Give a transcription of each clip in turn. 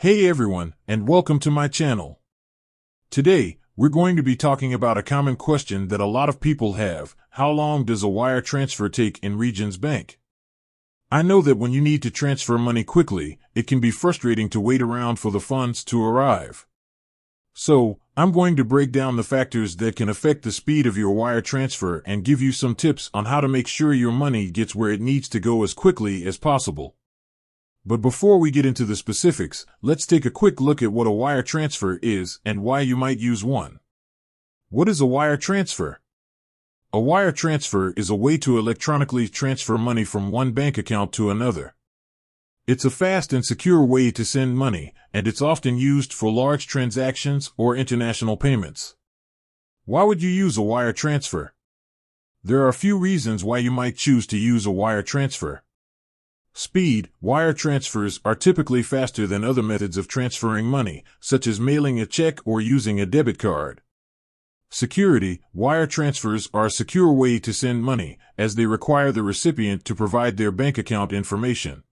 Hey everyone, and welcome to my channel. Today, we're going to be talking about a common question that a lot of people have: how long does a wire transfer take in Regions Bank? I know that when you need to transfer money quickly, it can be frustrating to wait around for the funds to arrive. So, I'm going to break down the factors that can affect the speed of your wire transfer and give you some tips on how to make sure your money gets where it needs to go as quickly as possible. But before we get into the specifics, let's take a quick look at what a wire transfer is and why you might use one. What is a wire transfer? A wire transfer is a way to electronically transfer money from one bank account to another. It's a fast and secure way to send money, and it's often used for large transactions or international payments. Why would you use a wire transfer? There are a few reasons why you might choose to use a wire transfer. Speed. Wire transfers are typically faster than other methods of transferring money, such as mailing a check or using a debit card. Security. Wire transfers are a secure way to send money, as they require the recipient to provide their bank account information.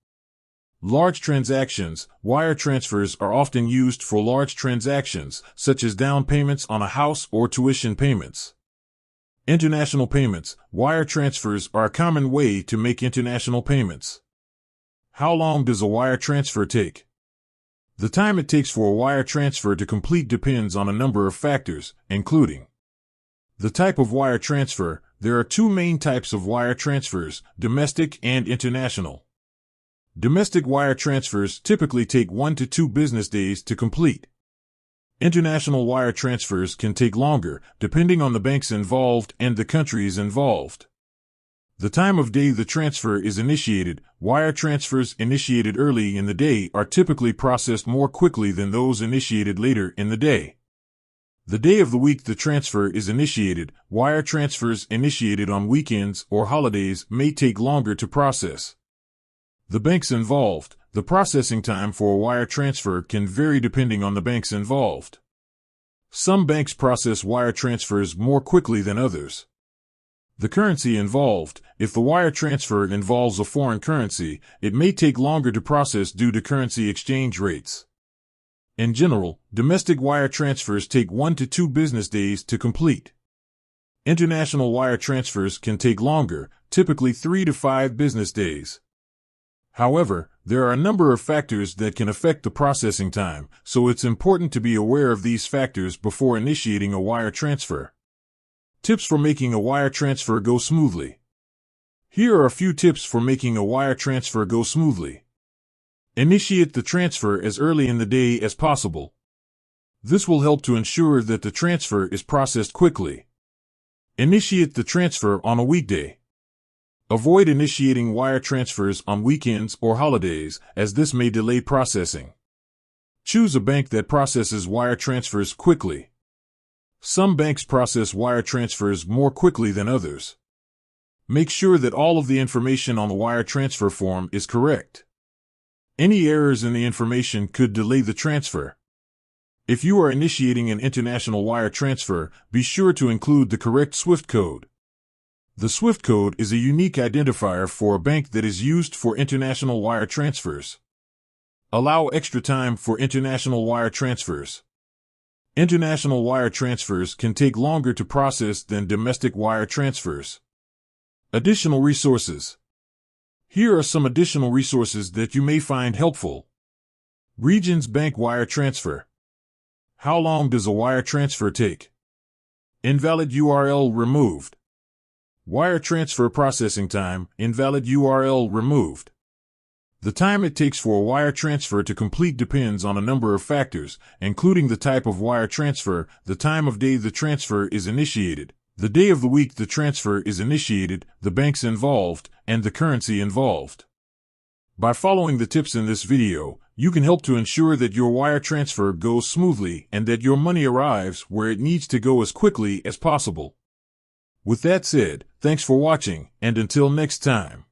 Large transactions. Wire transfers are often used for large transactions, such as down payments on a house or tuition payments. International payments. Wire transfers are a common way to make international payments. How long does a wire transfer take? The time it takes for a wire transfer to complete depends on a number of factors, including the type of wire transfer. There are two main types of wire transfers: domestic and international. Domestic wire transfers typically take 1 to 2 business days to complete. International wire transfers can take longer, depending on the banks involved and the countries involved. The time of day the transfer is initiated. Wire transfers initiated early in the day are typically processed more quickly than those initiated later in the day. The day of the week the transfer is initiated. Wire transfers initiated on weekends or holidays may take longer to process. The banks involved. The processing time for a wire transfer can vary depending on the banks involved. Some banks process wire transfers more quickly than others. The currency involved. If the wire transfer involves a foreign currency, it may take longer to process due to currency exchange rates. In general, domestic wire transfers take 1 to 2 business days to complete. International wire transfers can take longer, typically 3 to 5 business days. However, there are a number of factors that can affect the processing time, so it's important to be aware of these factors before initiating a wire transfer. Tips for making a wire transfer go smoothly. Here are a few tips for making a wire transfer go smoothly. Initiate the transfer as early in the day as possible. This will help to ensure that the transfer is processed quickly. Initiate the transfer on a weekday. Avoid initiating wire transfers on weekends or holidays, as this may delay processing. Choose a bank that processes wire transfers quickly. Some banks process wire transfers more quickly than others. Make sure that all of the information on the wire transfer form is correct. Any errors in the information could delay the transfer. If you are initiating an international wire transfer, be sure to include the correct SWIFT code. The SWIFT code is a unique identifier for a bank that is used for international wire transfers. Allow extra time for international wire transfers. International wire transfers can take longer to process than domestic wire transfers. Additional resources. Here are some additional resources that you may find helpful. Regions Bank Wire Transfer. How long does a wire transfer take? Invalid URL removed. Wire transfer processing time. Invalid URL removed. The time it takes for a wire transfer to complete depends on a number of factors, including the type of wire transfer, the time of day the transfer is initiated, the day of the week the transfer is initiated, the banks involved, and the currency involved. By following the tips in this video, you can help to ensure that your wire transfer goes smoothly and that your money arrives where it needs to go as quickly as possible. With that said, thanks for watching, and until next time.